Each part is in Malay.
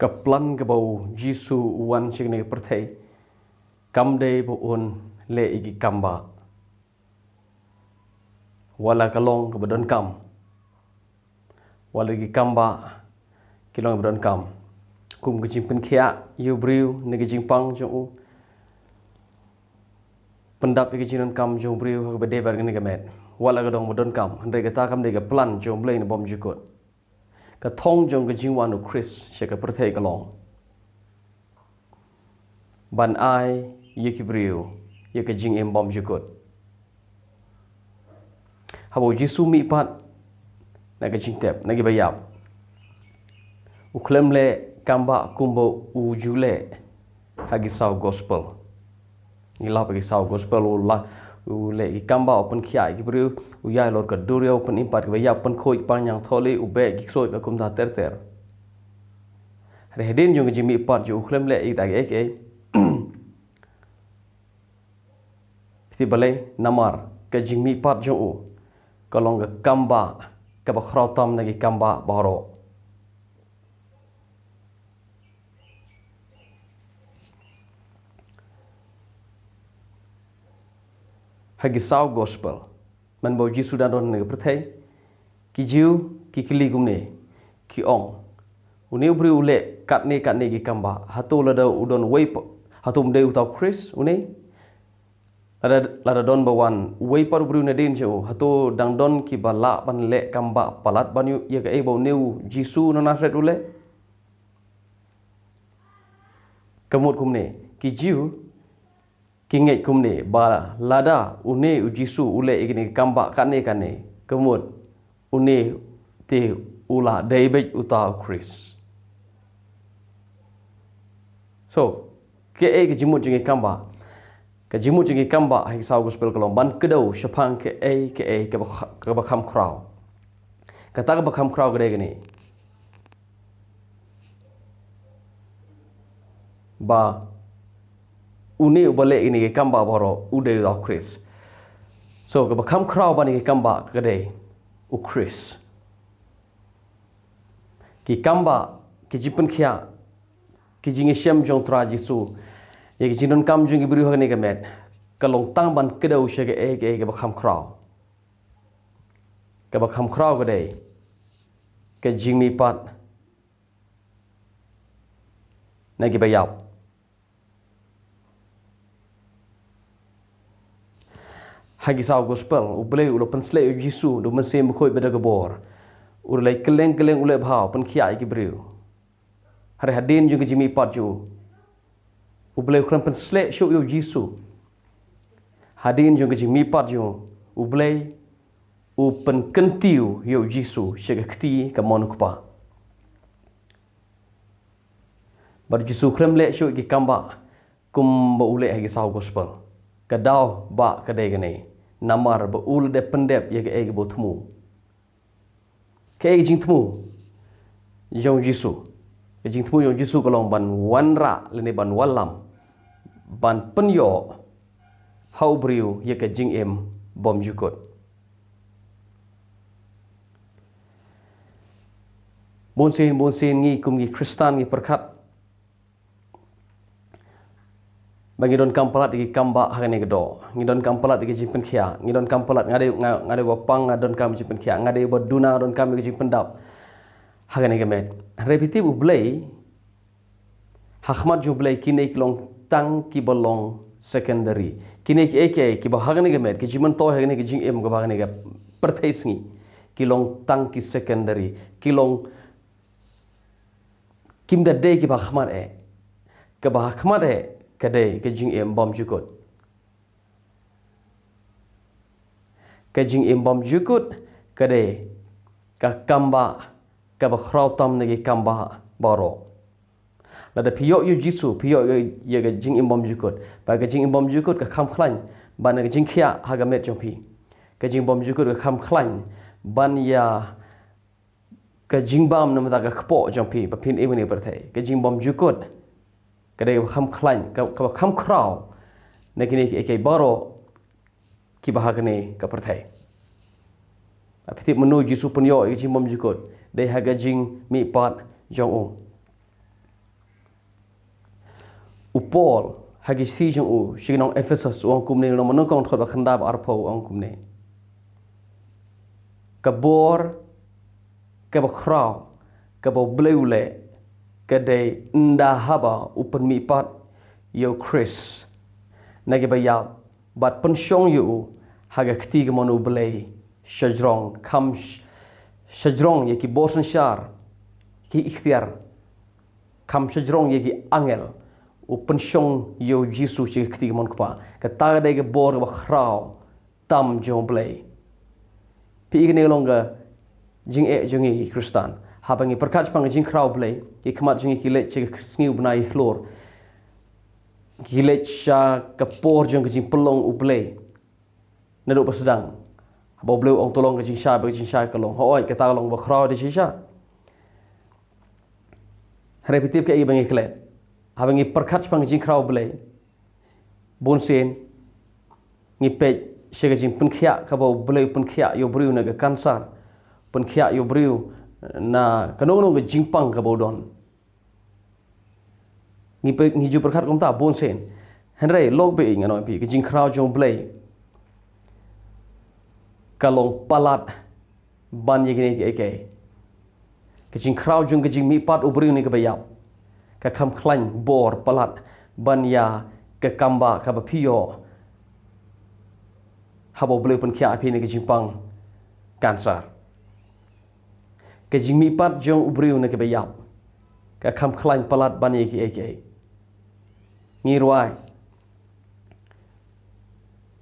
kaplan ke bau Jisu wan cing ne perthei kam de bu un le igi kamba wala kalong ke bedon kam wala igi kamba kilong bedon kam kum ke jing penkhia yu briu ne ke jing pang jo u pendap ke jing kam jo briu ke bede bar ne ke met wala gadong bedon kam hande ke ta kam de ke plan jo blei ne bom jukot ka thong jong ke jing wanu Chris she ke perthei kalong ban ai ye ki briu ye ke jing em bom jukot habo Jisu mi pat na ke jing tep na ke bayap u klem le kamba kumbo u jule hagi saw gospel ni la bagi saw gospel u la u le i kamba open khia ki briu u ya lor ka durio open impat ke bayap pen khoi panyang thole u be gi soi ba kum da ter ter re hedin jong jimi pat ju klem le i ta ge ke ti balai namar ke jimi pat jo u kalong ke kamba ke ba khrotam na gi kamba baro hagi saw gospel man bau Jisu dan don ne perthei ki jiu ki kili gumne ki ong uni ubri ule kat ne gi kamba hatu lada udon wei hatum de utau Chris uni lada don bawan wei par ubri ne din jo hatu dang don ki bala ban le kamba palat ban yu ye ke bau neu Jisu na nasret ule kamut kumne ki jiu kingai kumne ba lada une Jisu ule igni kamba kane kemut une te ula David uta Chris so ke jimut jingi kamba ke jimut jingi kamba hai saw gospel kalong ban kedau shapang ke ba kham kraw kata ka ba kham kraw gede gini ba uni ubale ini ke kamba boro ude da Chris so ke bakam kraw bani ke kamba gede u Chris ki kamba ki jipen khia ki jingi shem jong tra Jisu ye ki jinon kam jong ibri hagane ke met kalong tang ban kedau she ke bakam kraw gede ke jingmi pat na gi bayap hagi saw gospel u blei u lo pensle u Jisu do men sem khoi beda gebor u lai keleng ule bhaw pen khia ki briu hare hadin ju jimi pat ju u blei khran pensle shu u Jisu hadin ju jimi pat ju u blei u pen kentiu yu Jisu shega khti ka mon kupa bar Jisu khram le shu ki kamba kum ba ule hagi saw gospel kadau ba kadai gane namar ba ul de pendep ye ke bo thmu ke jing thmu jong Jisu jing thmu jong Jisu kalong ban wanra le ne ban walam ban penyo hau briu ye ke jing em bom jukot bon sin ngi kum ngi Kristan ngi perkhat bagi don kampalat di kamba hagane gedo ngi don kampalat di jimpen khia ngi don kampalat ngade wapang don kam jimpen khia ngade boduna don kam gi jimpen dap hagane gemet repetitive ublei hakmat jublei kine klong tang ki bolong secondary kine ki eke ki ba hagane gemet ki jiman to hagane gi jing em ga hagane ga perthais ngi kilong tang ki secondary kilong kimda de ki ba khmat e ka ba khmat e kadai ke jing em bom jukut ke jing em bom jukut kadai ka kamba ka ba khraw tam nagi kamba baro la da piyo yu Jisu piyo ye ke jing em bom jukut ba ke jing em bom jukut ka kham khlan ban ke jing khia ha ga met jompi ke jing bom jukut ka kham khlan ban ya ke jing bam nam da ka khpo jompi ba pin emini berthai ke jing bom jukut kadai kham khlan ka kham kraw nakini ke baro ki bahagane ka perthai apiti menu Jisu punyo i jing bom jukut dei haga jing mi pat jong u Paul hagi si jong sinong Ephesus ong kumne no manong thot khanda ba arpo ong kumne kabor ka ba khraw ka ba bleule ka de nda haba upan mi pat yo Chris nagi ba ya bat pensyong yu haga khti ga monu blei shajrong kam shajrong ye ki bosan shar ki ikhtiar kam shajrong ye ki angel upan syong yo jisu chi khti ga mon kpa ka ta de ga bor ba khraw tam jong blei pi ga ne longa jing jongi kristan habangi perkat pang jing khraw blei ki khmat jing ki le chi sngiu bnai khlor ki le cha ka por jong jing pelong u blei na do pasedang bo bleu ong tolong ka jing sha ka long hoi ka ta long ba khraw de chi sha repetip ka i bangi klet habangi perkat pang jing khraw blei bon sen ngi pe shega jing penkhia ka bo bleu penkhia yo briu na ga kansar penkhia yo briu na kanong ga jing pang ka bo don ngi ju perkat kom ta bon sen henrei log be ngano pi ka jing khraw jong blei kalong palat ban ye gini ke ka jing khraw jong ka jing mi pat ubriu ni ka bayap ka kham khlain bor palat ban ya ka kamba ka ba phio habo bleu pen khia phi ni ka jing pang kansar ka jing mi pat jong ubriu ni ka bayap ka kham khlain palat ban ye ke ngi ruai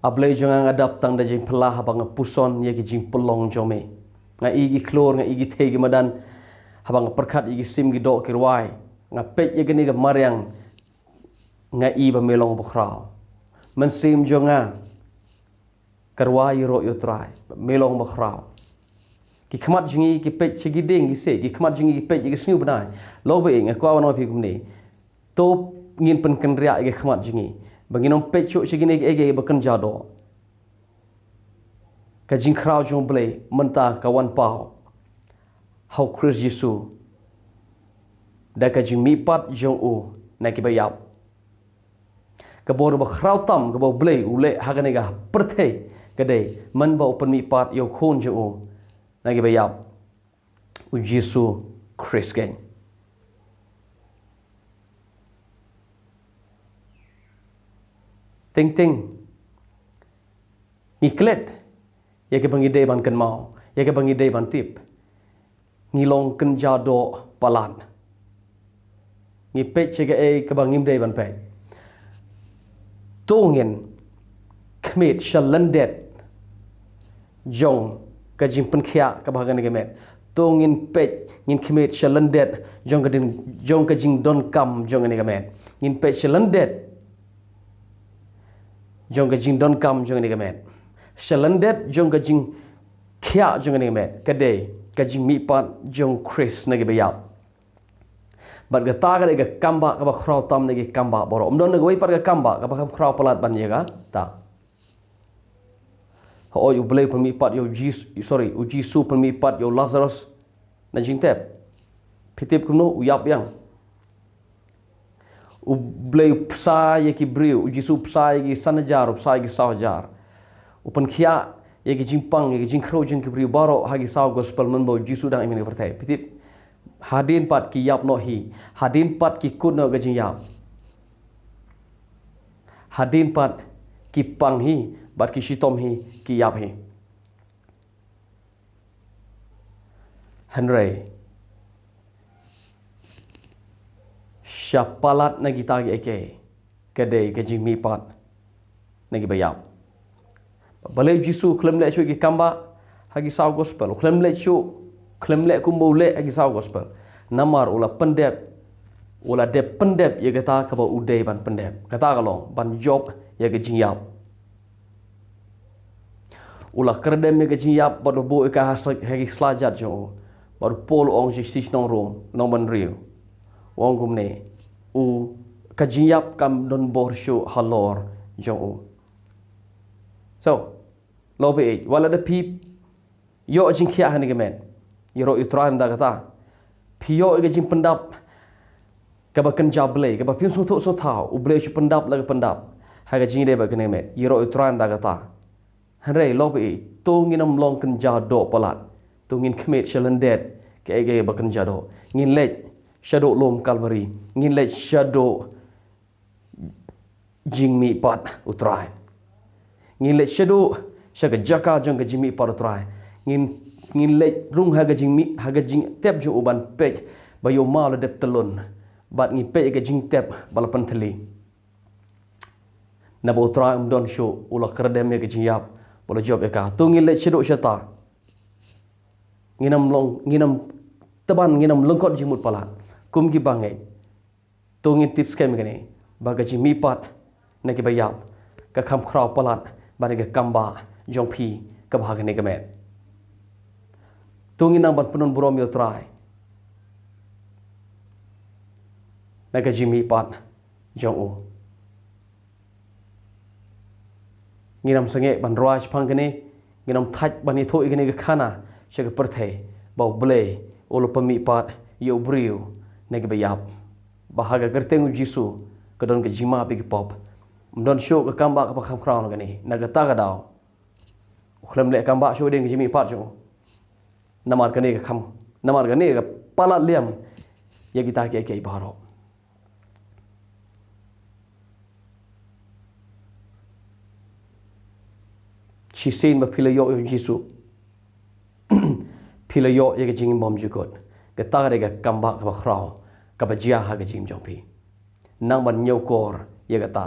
ablei jong ang adap tang da jing pela habang puson ye ki jing pelong jome nga igi klor nga igi thegi madan habang perkhat igi sim gi do ki ruai nga pet ye gani ga maryang nga i ba melong bkhraw man sim jonga karwai ro yo trai melong bkhraw ki khmat jingi ki pet chigi ding gi se ki khmat jingi ki pet gi sniu banai lo be nga kwa no pi kumni to ngin pen kan ria ge khmat jingi banginom pet chu chigi ne ge bakan jado ka jing khraw jong blei menta kawan pau how Chris Yesu da ka jing mi pat jong u na ki bayap ka bor ba khraw tam ka bo blei ule ha ga ne ga perthe ka dei man ba open mi pat yo khon jong u na ki bayap u Yesu Chris gen ting iklet ya ke bangi dei ban kan mau ya ke bangi dei ban tip ngilong kan jado palan ngi pe che ke bangim dei ban pe tungen khmet shalandet jong ka jing pen khia ka bagan ge met tungin pe ngin khmet shalandet jong ka jing don kam jong ne ge met ngin pe shalandet jong ka jing don kam jong ne ge met shalandet jong ka jing khia jong ne ge met ka dei ka jing mi pat jong Chris ne ge bayap bat ga ta ga kamba ka ba khraw tam ne ge kamba boro om don ne goi par ga kamba ka ba khraw palat ban ye ga ta ho you blay per mi pat yo Jisu per mi pat yo Lazarus na jing tep pitip kuno u yap yang u blay psa ye ki briu u Jisu psa ye ki sanajar psa ye ki sawjar u pen khia ye ki jing pang ye ki jing khraw jing ki briu baro ha ki saw gospel man bo Jisu dang imin pertai pitip hadin pat ki yap no hi hadin pat ki kun no ga jing yap hadin pat ki pang hi bat ki shitom hi ki yap hi Henry syapalat na kita gi eke kedai ke jing mi pat na gi bayap balai Jisu klem le chu gi kamba hagi saw gospel klem le kumbo le hagi saw gospel namar ula pendep ula de pendep ye kata ka ba udai ban pendep kata kalong ban job ye ge jing yap ulah kerdem ye ge jing yap ba do bo ka hagi slajat jo ba pol ong ji sis nong rom nong ban riu wong gum ne u ka jing yap kam don bor shu halor jo so lobe wala de pip yo jing khia han ge men yero utran da kata pio ge jing pendap Kabakan jable, kabapin suntuk suntau, uble si pendap lagi pendap. Haga jing deba kene met, yero utran da kata. Hanrei lobi, tu nginam long kenja do palat. Tu ngin kemet shalandet, ke ege bakan jado. Ngin let shadow lom kalvari, ngin let shadow jing mi pat utrai. Ngin let shadow shaga jaka jang ke jing mi pat utrai. Ngin let rung haga jing tep jo uban pek bayo mal dep telun. Bat ngi pe ke jing tep balapan theli na bo tra don show ula kredem ke jing yap bola job ka tu ngi le chedo shata nginam taban nginam lengkot jimut pala kum ki bangai tu ngi tips kem gani baga jing mi pat na ki bayap ka kham khrau palat ba ni ka kamba jong phi ka bhag ne ka met tu ngi nang ban punun burom yo trai naga jimi pat jong u nginam sange ban raj phang kene nginam thach ban thoi kene ka khana she ka perthe bau ble olo pami pat yo briu naga bayap bahaga gerteng jisu kadon ke jima bi pop mdon show ka kamba ka kham crown kene naga ta ga daw khlam le kamba show ding jimi pat jo namar kene ka kham namar kene ka palat liam ya kita ke baro She seen ba pilayo yo Jisu pilayo ye ke jing bom jukot ke ta re ke kamba ka khrao ka ba jia ha ke jing jong pi nang ban nyau kor ye ka ta